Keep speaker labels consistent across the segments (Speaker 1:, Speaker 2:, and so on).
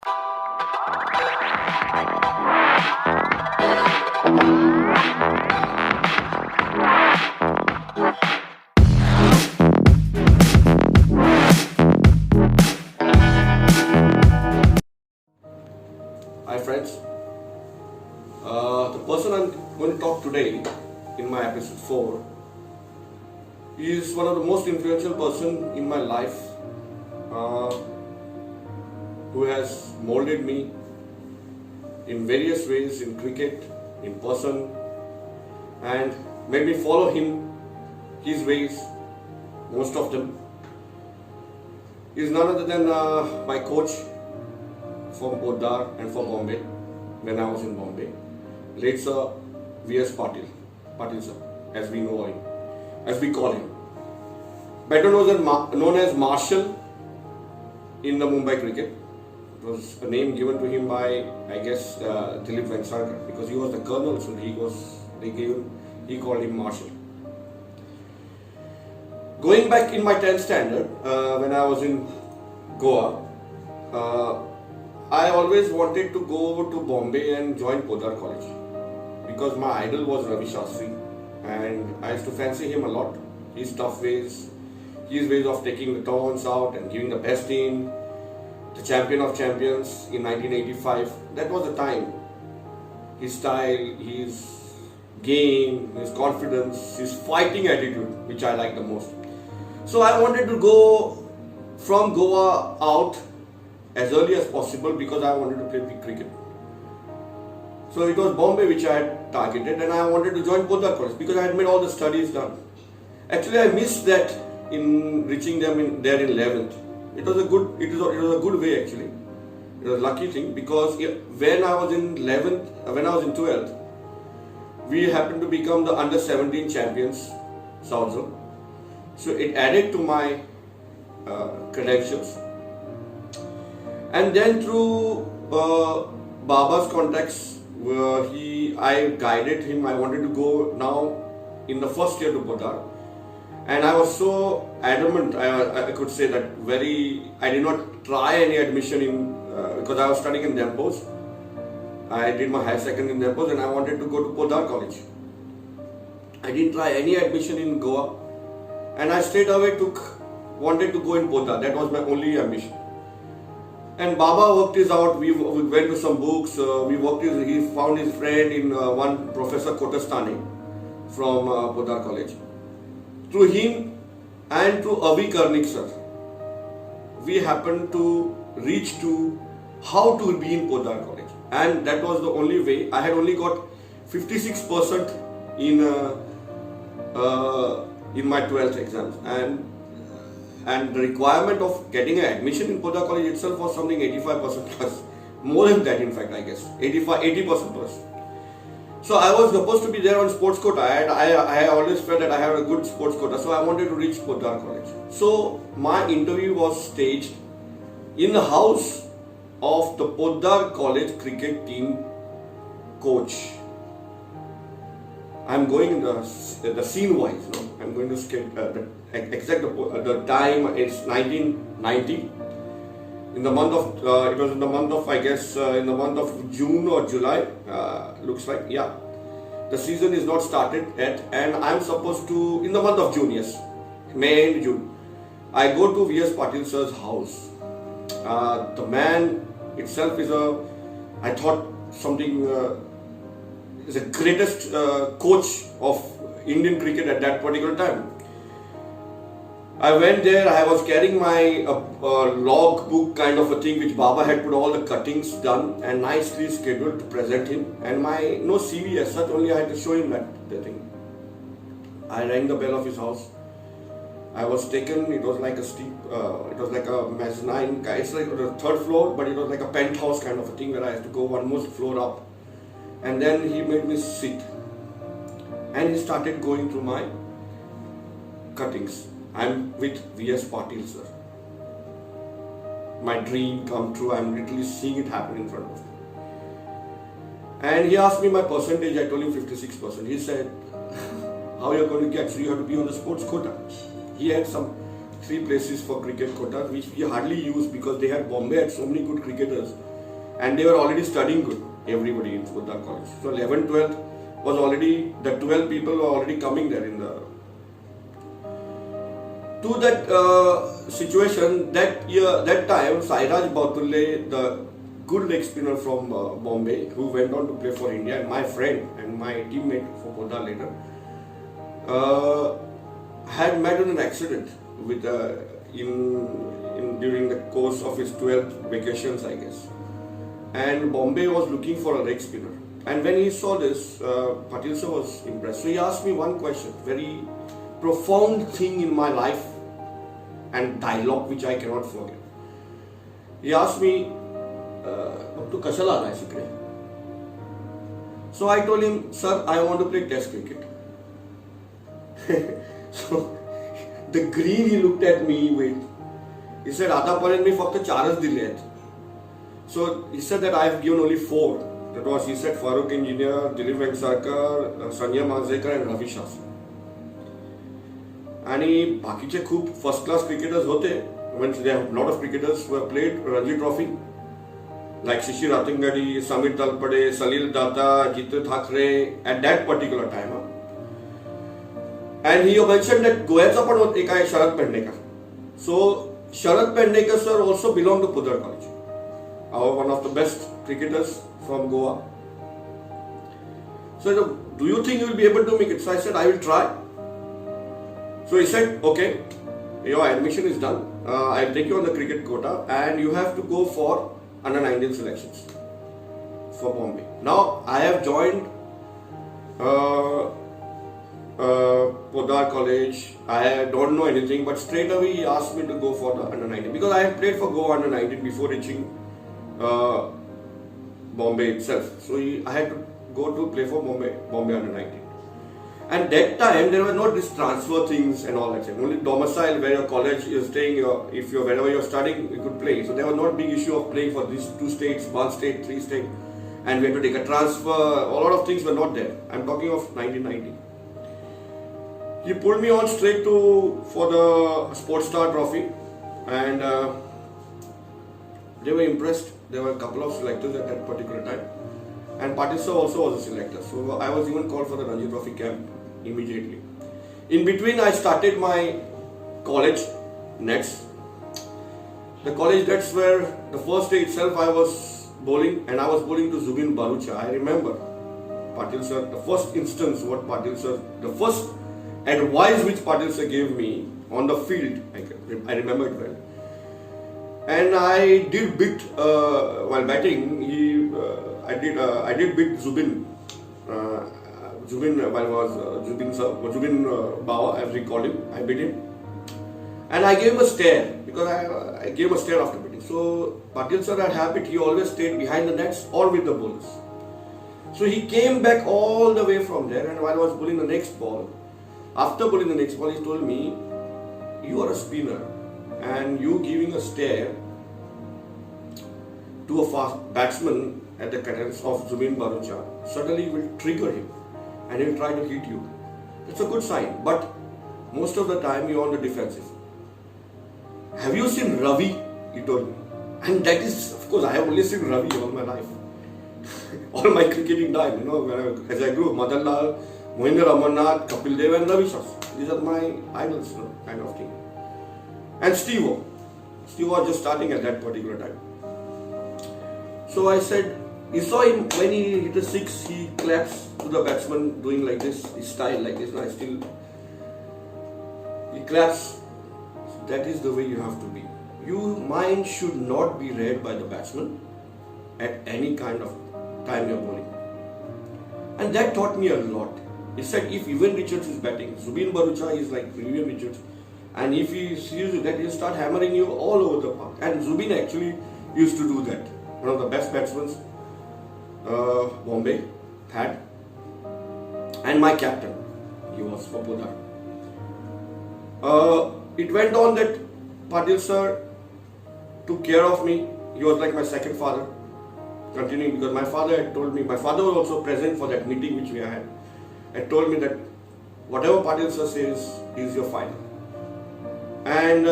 Speaker 1: Hi friends, the person I'm going to talk today in my episode 4 is one of the most influential person in my life who has molded me in various ways in cricket, in person, and made me follow his ways, most of them. He is none other than my coach from Poddar and for Bombay when I was in Bombay, late Sir V.S. Patil sir, as we know him, as we call him. Better known as Marshall in the Mumbai cricket. It was a name given to him by, I guess, Dilip Vengsarkar, because he was the colonel, so he called him Marshall. Going back in my 10th standard, when I was in Goa, I always wanted to go to Bombay and join Poddar College because my idol was Ravi Shastri and I used to fancy him a lot. His tough ways, his ways of taking the turns out and giving the best in, the champion of champions in 1985. That was the time. His style, his game, his confidence, his fighting attitude, which I like the most. So I wanted to go from Goa out as early as possible because I wanted to play big cricket. So it was Bombay which I had targeted and I wanted to join Poddar College because I had made all the studies done. Actually I missed that in reaching them there in 11th. It was a good way actually. It was a lucky thing because when I was in 12th, we happened to become the under 17 champions, South Zone. So it added to my credentials. And then through Baba's contacts, I guided him. I wanted to go now in the first year to Poddar. And I was so adamant, I could say that I did not try any admission because I was studying in Dempos. I did my higher secondary in Dempos and I wanted to go to Poddar College. I didn't try any admission in Goa. And I straight away wanted to go in Poddar. That was my only ambition. And Baba worked this out. We went to some books. He found his friend in one Professor Kotastani from Poddar College. Through him and through Avi Karnik sir, we happened to reach to how to be in Poddar College. And that was the only way. I had only got 56% in my 12th exams. And the requirement of getting an admission in Poddar College itself was something 85% plus. More than that, in fact, I guess. 80% plus. So I was supposed to be there on sports quota. I always felt that I had a good sports quota. So I wanted to reach Poddar College. So my interview was staged in the house of the Poddar College cricket team coach. I'm going in the scene wise. No? I'm going to skip the time. It's 1990. In the month of it was in the month of in the month of June or July. Looks like the season is not started yet, and I'm supposed to in the month of June. Yes, May and June. I go to V.S. Patil sir's house. The man itself is I thought something. Is the greatest coach of Indian cricket at that particular time. I went there, I was carrying my log book kind of a thing which Baba had put all the cuttings done and nicely scheduled to present him, and no CV as such, only I had to show him the thing. I rang the bell of his house. I was taken, it was like a steep, it was like a mezzanine, it's like the third floor, but it was like a penthouse kind of a thing where I had to go one more floor up. And then he made me sit and he started going through my cuttings. I'm with V.S. Patil sir. My dream come true. I'm literally seeing it happen in front of me. And he asked me my percentage. I told him 56%. He said, how you're going to get? So you have to be on the sports quota. He had some 3 places for cricket quota which we hardly used because they had Bombay had so many good cricketers. and they were already studying good, everybody in Poddar College. So 11th, 12th was already, the 12 people were already coming there in the, to that situation, that year, that time, Sairaj Batulle, the good leg spinner from Bombay, who went on to play for India, and my friend and my teammate for Poddar later, had met in an accident with during the course of his 12th vacations, I guess. And Bombay was looking for a leg spinner. And when he saw this, Patil sir was impressed. So he asked me one question, very profound thing in my life and dialogue which I cannot forget. He asked me, "Tu kashala aala hai sikre?" So I told him, "Sir, I want to play Test cricket." So the green he looked at me with. He said, "Ataपर्यंत मी फक्त 4च दिले आहेत." So he said that I have given only 4. That was, he said, Farooq Engineer, Dilip Vengsarkar, Sanjay Manjrekar and Ravi Shastri. आणि बाकीचे खूप first class cricketers होते. When there are a lot of cricketers who have played Ranji Trophy, like Shishir Atingadi, Samir Talpade, Salil Datta, Jitu Thakre, at that particular time. And he mentioned that गोव्याचा पण एक आहे शरद Pednekar. So Sharad Pendekar sir also belonged to Poddar College. One of the best cricketers from Goa. So, do you think you will be able to make it? So I said, I will try. So he said, okay, your admission is done. I'll take you on the cricket quota and you have to go for under 19 selections for Bombay. Now, I have joined Poddar College. I don't know anything, but straight away he asked me to go for the under 19 because I have played for Goa under 19 before reaching Bombay itself. So I had to go to play for Bombay under 19. And that time there were not this transfer things and all that. Only domicile where your college is staying, if you're wherever you're studying, you could play. So there was not big issue of playing for these 2 states, 1 state, 3 states, and we had to take a transfer. A lot of things were not there. I'm talking of 1990. He pulled me on straight for the Sports Star Trophy, and they were impressed. There were a couple of selectors at that particular time, and Patil sir also was a selector. So I was even called for the Ranji Trophy camp immediately. In between, I started my college nets. The college nets were the first day itself. I was bowling, and I was bowling to Zubin Bharucha. I remember Patil sir. The first instance, what Patil sir, the first advice which Patil sir gave me on the field, I remember it well. And I did beat while batting. I did beat Zubin. Zubin Bawa, as we call him. I beat him, and I gave him a stare because I gave him a stare after beating. So Patil sir had habit. He always stayed behind the nets or with the bowlers. So he came back all the way from there, and while I was bowling the next ball, after bowling the next ball, he told me, "You are a spinner, and you giving a stare to a fast batsman at the cadence of Zubin Bharucha suddenly will trigger him and he will try to hit you. It's a good sign, but most of the time you are on the defensive. Have you seen Ravi?" He told me. And that is, of course, I have only seen Ravi all my life. All my cricketing time, as I grew, Madan Lal, Mohinder Amarnath, Kapil Dev and Ravi Shastri. These are my idols, kind of thing. And Steve-O. Steve was just starting at that particular time. So I said, you saw him when he hit a 6, he claps to the batsman doing like this, his style like this, and he claps. That is the way you have to be. Your mind should not be read by the batsman at any kind of time you're bowling. And that taught me a lot. He said, if Evan Richards is batting, Zubin Bharucha is like Evan Richards, and if he sees you that, he'll start hammering you all over the park. And Zubin actually used to do that. One of the best batsmen Bombay had, and my captain, he was for Poddar. It went on that Patil sir took care of me. He was like my second father. Continuing, because my father had told me, my father was also present for that meeting which we had, and told me that whatever Patil sir says is your final. And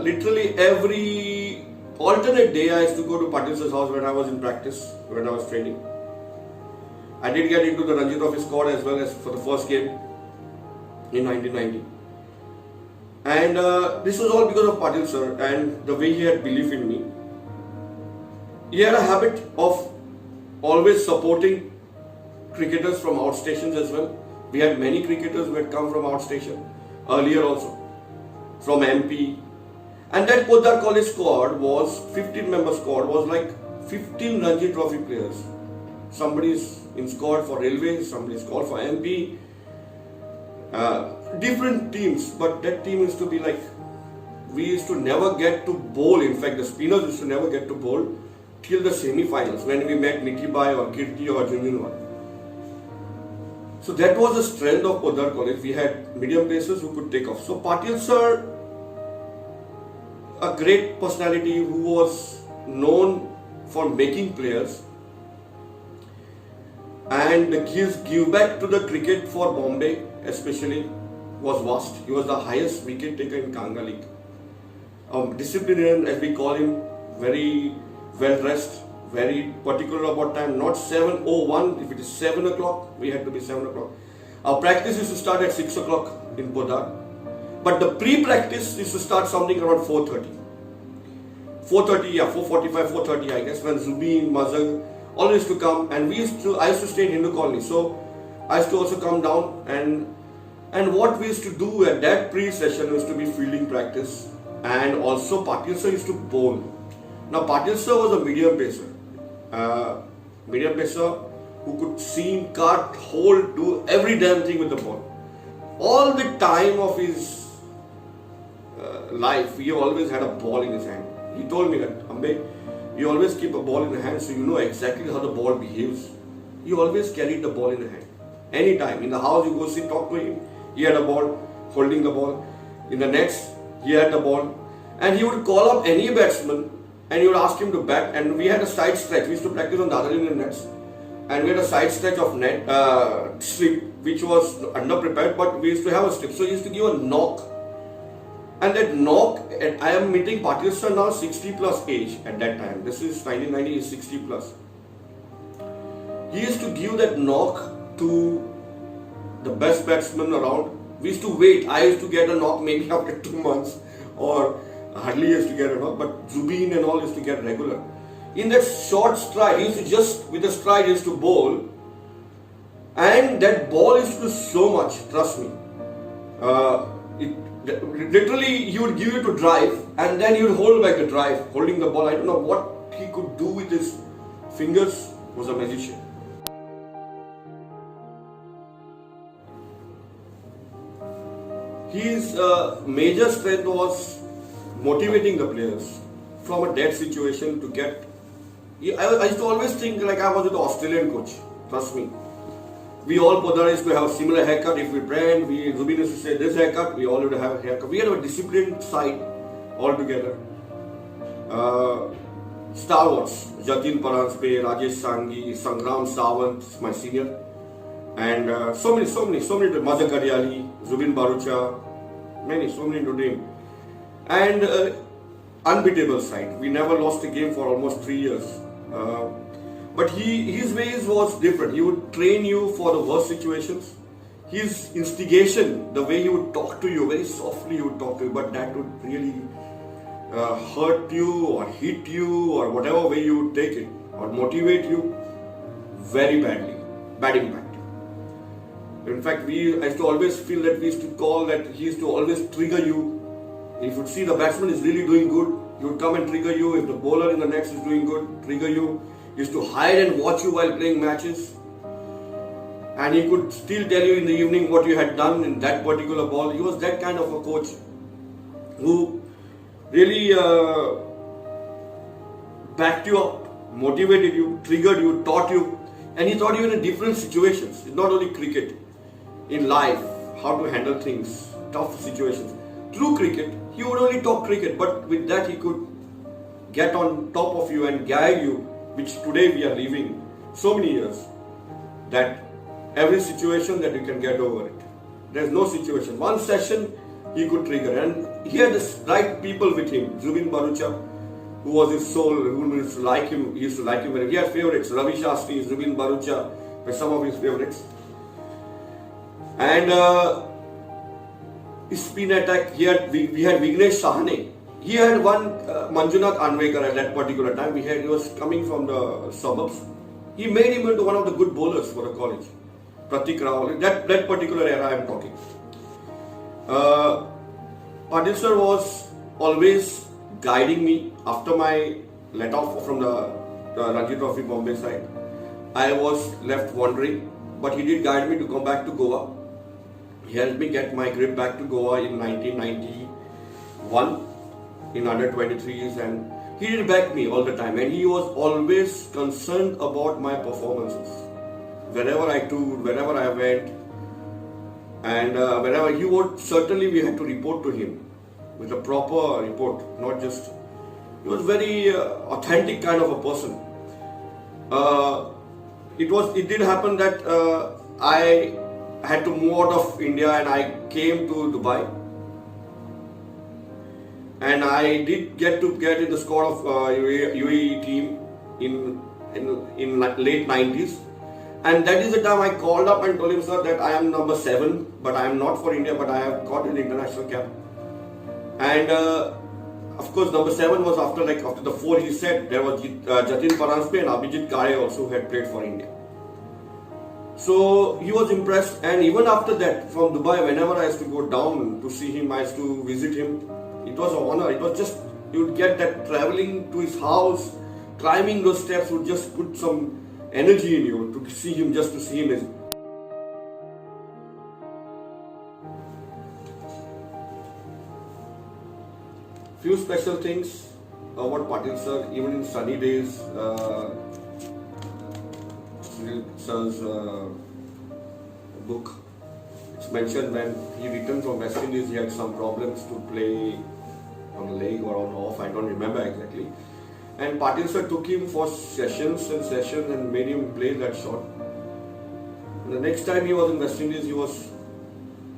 Speaker 1: literally every alternate day I used to go to Patil sir's house when I was in practice, when I was training. I did get into the Ranji Trophy squad as well as for the first game in 1990. And this was all because of Patil sir and the way he had belief in me. He had a habit of always supporting cricketers from outstations as well. We had many cricketers who had come from outstation earlier also, from MP. And that Poddar College squad was 15-member squad, was like 15 Ranji Trophy players. Somebody is in squad for Railways, somebody is called for MP. Different teams, but that team used to be like, we used to never get to bowl. In fact, the spinners used to never get to bowl till the semi-finals when we met Mithibai or Kirti or Junjunwala. So that was the strength of Poddar College. We had medium pacers who could take off. So Patil sir, a great personality who was known for making players and his give back to the cricket for Bombay especially was vast. He was the highest wicket taker in Kanga League. Disciplinarian, as we call him, very well dressed, very particular about time, not 7:01. If it is 7 o'clock, we had to be 7 o'clock. Our practice used to start at 6 o'clock in Poddar, but the pre-practice used to start something around 4:30. 4:30, yeah, 4:45, 4:30, I guess, when Zubeen, Mazhar all used to come, and I used to stay in Hindu Colony, so I used to also come down, and what we used to do at that pre-session used to be fielding practice, and also Patil sir used to bowl. Now Patil sir was a medium pacer who could seam, cut, hold, do every damn thing with the ball. All the time of his life, he always had a ball in his hand. He told me that, Ambe, you always keep a ball in the hand so you know exactly how the ball behaves. He always carried the ball in the hand. Anytime. In the house, you go sit, talk to him. He had a ball, holding the ball. In the nets, he had the ball. And he would call up any batsman and he would ask him to bat. And we had a side stretch. We used to practice on Dadar Indian nets. And we had a side stretch of net strip, which was under-prepared, but we used to have a strip. So he used to give a knock. And that knock, I am meeting Patil sir now 60 plus age at that time. This is 1990, he is 60 plus. He used to give that knock to the best batsman around. We used to wait. I used to get a knock maybe after 2 months, or hardly used to get a knock, but Zubeen and all used to get regular. In that short stride, he used to just, with a stride, he used to bowl. And that ball used to do so much, trust me. Literally, he would give you to drive and then he would hold back the drive, holding the ball. I don't know what he could do with his fingers. He was a magician. His major strength was motivating the players from a dead situation to get. I used to always think like I was with the Australian coach. Trust me. We all Poddar used to have a similar haircut. If we brand, Zubeen used to say this haircut, we all used to have a haircut. We had a disciplined side altogether. Stalwarts, Jatin Paranspe, Rajesh Sanghi, Sangram Sawant, my senior. And so many, Mazhar Karyali, Zubeen Bharucha, so many to name. And unbeatable side. We never lost a game for almost 3 years. But his ways was different. He would train you for the worst situations. His instigation, the way he would talk to you, very softly he would talk to you, but that would really hurt you or hit you or whatever way you would take it, or motivate you very badly. Bad impact. In fact, I used to always feel that we used to call that he used to always trigger you. If you see the batsman is really doing good, he would come and trigger you. If the bowler in the nets is doing good, trigger you. He used to hide and watch you while playing matches. And he could still tell you in the evening what you had done in that particular ball. He was that kind of a coach who really backed you up, motivated you, triggered you, taught you. And he taught you in different situations. It's not only cricket. In life, how to handle things, tough situations. Through cricket, he would only talk cricket, but with that he could get on top of you and guide you, which today we are living so many years, that every situation that you can get over it. There's no situation. One session he could trigger, and he had the right people with him. Zubeen Bharucha, who was his soul, who used to like him. He used to like him very. He had favorites. Ravi Shastri, Zubin Bharucha were some of his favorites. And spin attack. We had Vignesh Sahane. He had one Manjunath Anvekar at that particular time. He was coming from the suburbs. He made him into one of the good bowlers for the college. Pratik Rawal. That particular era I am talking. Patil sir was always guiding me after my let off from the Ranji Trophy Bombay side. I was left wondering, but he did guide me to come back to Goa. He helped me get my grip back to Goa in 1991 in under 23s, and he did back me all the time, and he was always concerned about my performances. Wherever I toured, wherever I went, and whenever he would, certainly we had to report to him with a proper report, not just. He was very authentic kind of a person. It did happen that I had to move out of India and I came to Dubai. And I did get in the squad of UAE team in late 90s. And that is the time I called up and told him, sir, that I am number 7, but I am not for India, but I have got an international cap. And of course, number 7 was after the 4 he said, there was Jatin Paranspe and Abhijit Kare also had played for India. So he was impressed, and even after that, from Dubai, whenever I used to go down to see him, I used to visit him. It was an honor. It was just, you would get that traveling to his house, climbing those steps would just put some energy in you to see him, just to see him. Few special things about Patil sir, even in sunny days. Sir's book, it's mentioned when he returned from West Indies, he had some problems to play on a leg or on off, I don't remember exactly. And Patil sir took him for sessions and made him play that shot. And the next time he was in West Indies,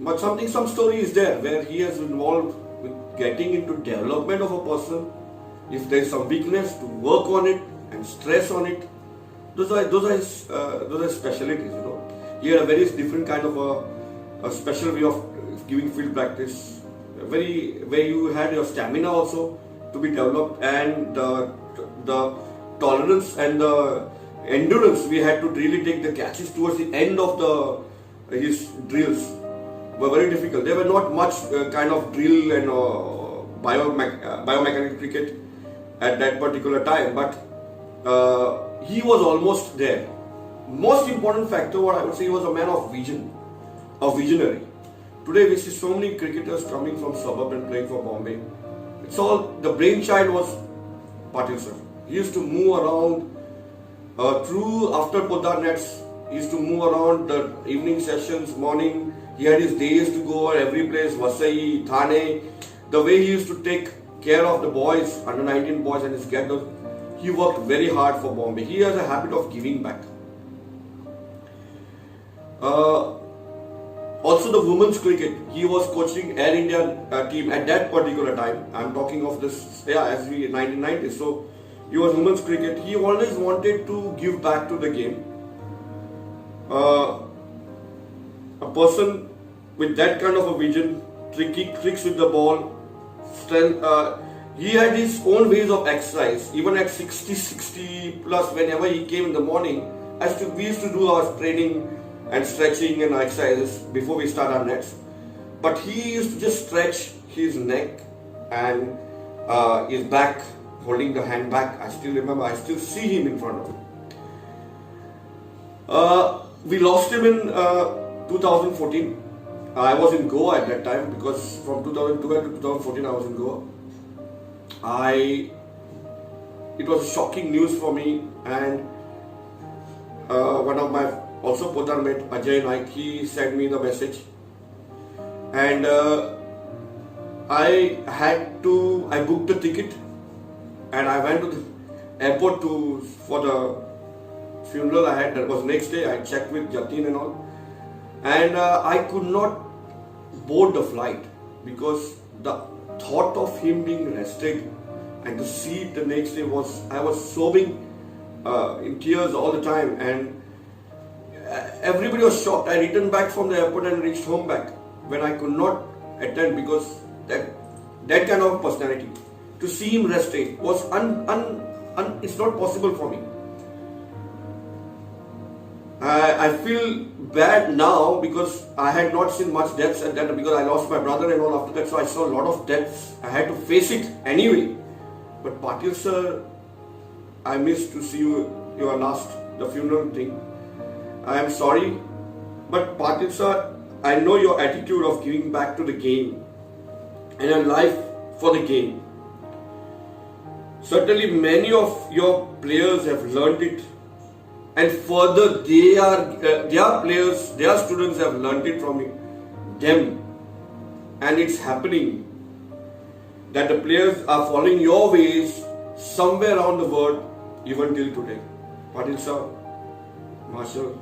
Speaker 1: but some story is there where he is involved with getting into development of a person. If there is some weakness, to work on it and stress on it. Those are his specialties, you know. He had a very different kind of a special way of giving field practice, where you had your stamina also to be developed, and the tolerance and the endurance we had to really take the catches towards the end of his drills were very difficult. There were not much kind of drill and biomechanical cricket at that particular time, but he was almost there. Most important factor, what I would say, he was a man of vision, a visionary. Today we see so many cricketers coming from suburb and playing for Bombay. It's all, the brainchild was Patil sir. He used to move around after Poddar nets. He used to move around the evening sessions, morning. He had his days to go over every place, Vasai, Thane. The way he used to take care of the boys, under 19 boys, and his get those. He worked very hard for Bombay. He has a habit of giving back. Also the women's cricket. He was coaching Air India team at that particular time. I'm talking of this, 1990s. So he was women's cricket. He always wanted to give back to the game. A person with that kind of a vision, tricks with the ball, strength. He had his own ways of exercise. Even at 60 plus, whenever he came in the morning, we used to do our training and stretching and exercises before we start our nets. But he used to just stretch his neck and his back, holding the hand back. I still remember, I still see him in front of me. We lost him in 2014. I was in Goa at that time, because from 2012 to 2014 I was in Goa. It was shocking news for me, and one of my also Poddar mate, Ajay Naik, he sent me the message, and I booked the ticket and I went to the airport for the funeral I had. That was next day. I checked with Jatin and all, and I could not board the flight because the thought of him being arrested and to see it the next day I was sobbing in tears all the time, and everybody was shocked. I returned back from the airport and reached home back when I could not attend, because that kind of personality, to see him resting was it's not possible for me. I feel bad now because I had not seen much deaths at that, because I lost my brother and all after that, so I saw a lot of deaths. I had to face it anyway. But Patil sir, I missed to see your the funeral thing. I am sorry, but Patil sir, I know your attitude of giving back to the game and your life for the game. Certainly many of your players have learned it, and further their players, their students have learned it from them, and it's happening that the players are following your ways somewhere around the world even till today. Patil sir, Marshall,